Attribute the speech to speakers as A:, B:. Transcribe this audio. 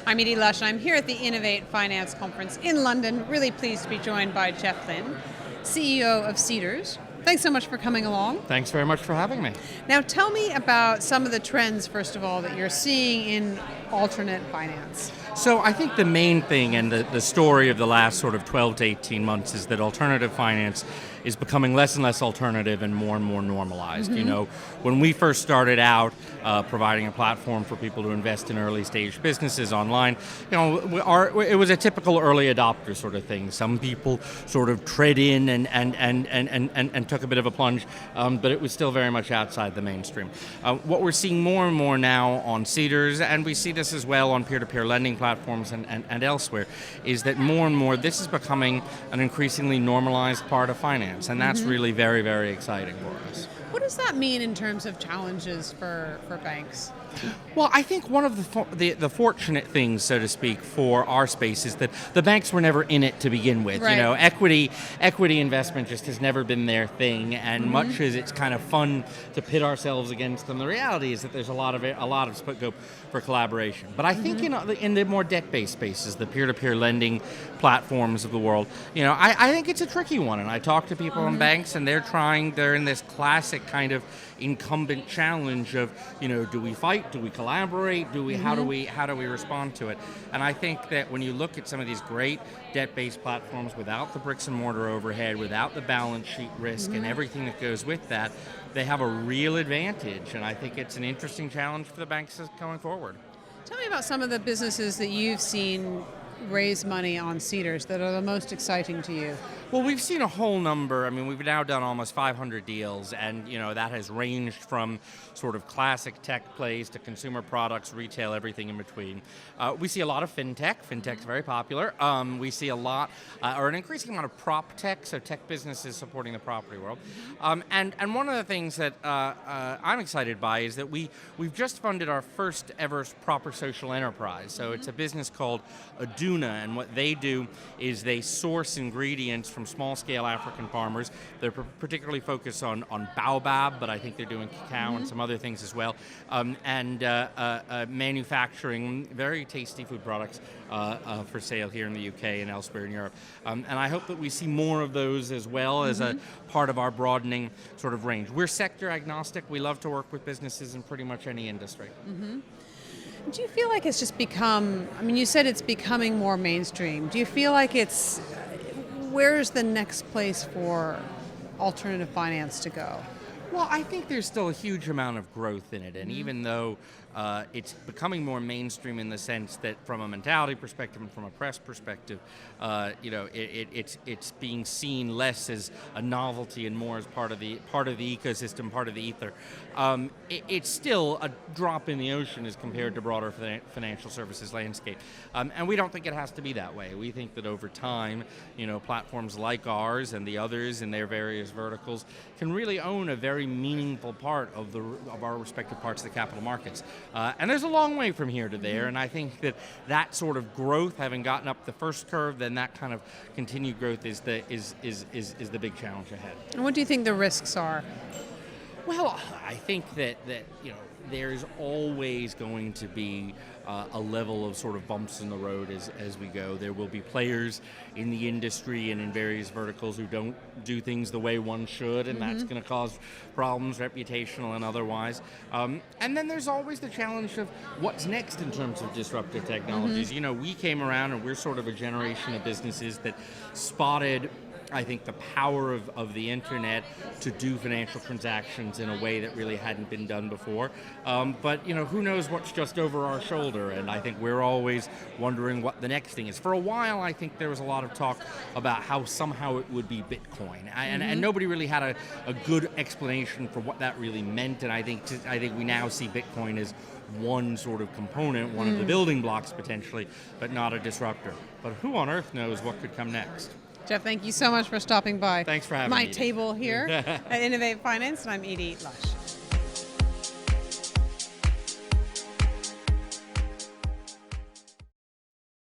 A: I'm Edie Lush, and I'm here at the Innovate Finance Conference in London. Really pleased to be joined by Jeff Lynn, CEO of Seedrs. Thanks so much for coming along.
B: Thanks very much for having me.
A: Now tell me about some of the trends, first of all, that you're seeing in alternate finance.
B: So I think the main thing and the story of the last sort of 12 to 18 months is that alternative finance is becoming less and less alternative and more normalized. You know, when we first started out providing a platform for people to invest in early stage businesses online, you know, it was a typical early adopter sort of thing. Some people sort of tread in and took a bit of a plunge, but it was still very much outside the mainstream. What we're seeing more and more now on Seedrs, and we see this as well on peer-to-peer lending platforms and elsewhere, is that more and more this is becoming an increasingly normalized part of finance. And that's really very, very exciting for us.
A: What does that mean in terms of challenges for banks?
B: Well, I think one of the fortunate things, so to speak, for our space is that the banks were never in it to begin with.
A: Right.
B: You know, equity investment just has never been their thing, and much as it's kind of fun to pit ourselves against them, the reality is that there's a lot of scope for collaboration. But I think in the more debt-based spaces, the peer-to-peer lending platforms of the world, you know, I think it's a tricky one. And I talk to people in banks, and they're in this classic kind of incumbent challenge of, you know, do we fight? Do we collaborate? Do we how do we respond to it? And I think that when you look at some of these great debt-based platforms without the bricks and mortar overhead, without the balance sheet risk and everything that goes with that, they have a real advantage. And I think it's an interesting challenge for the banks going forward.
A: Tell me about some of the businesses that you've seen raise money on Seedrs that are the most exciting to you.
B: Well, we've seen a whole number. I mean, we've now done almost 500 deals, and you know that has ranged from sort of classic tech plays to consumer products, retail, everything in between. We see a lot of fintech. Fintech's very popular. We see a lot, or an increasing amount of prop tech, so tech businesses supporting the property world. And one of the things that I'm excited by is that we've just funded our first ever proper social enterprise. So it's a business called Aduna, and what they do is they source ingredients from small-scale African farmers. They're particularly focused on baobab, but I think they're doing cacao and some other things as well, and manufacturing very tasty food products for sale here in the UK and elsewhere in Europe. And I hope that we see more of those as well as a part of our broadening sort of range. We're sector agnostic. We love to work with businesses in pretty much any industry.
A: Do you feel like it's just become, I mean, you said it's becoming more mainstream. Do you feel like where's the next place for alternative finance to go?
B: Well, I think there's still a huge amount of growth in it, and even though it's becoming more mainstream in the sense that from a mentality perspective and from a press perspective, you know, it's being seen less as a novelty and more as part of the ecosystem, part of the ether. It's still a drop in the ocean as compared to broader financial services landscape, and we don't think it has to be that way. We think that over time, you know, platforms like ours and the others in their various verticals can really own a very meaningful part of our respective parts of the capital markets. And there's a long way from here to there, and I think that sort of growth, having gotten up the first curve, then that kind of continued growth is the big challenge ahead.
A: And what do you think the risks are?
B: Well, I think that you know, there's always going to be a level of sort of bumps in the road as we go. There will be players in the industry and in various verticals who don't do things the way one should, and that's going to cause problems, reputational and otherwise. And then there's always the challenge of what's next in terms of disruptive technologies. You know, we came around and we're sort of a generation of businesses that spotted, I think, the power of the internet to do financial transactions in a way that really hadn't been done before. But you know, who knows what's just over our shoulder, and I think we're always wondering what the next thing is. For a while, I think there was a lot of talk about how somehow it would be Bitcoin, and nobody really had a good explanation for what that really meant, and I think we now see Bitcoin as one sort of component, one of the building blocks potentially, but not a disruptor. But who on earth knows what could come next?
A: Jeff, thank you so much for stopping by.
B: Thanks for having me.
A: My table here at Innovate Finance, and I'm Edie Lush.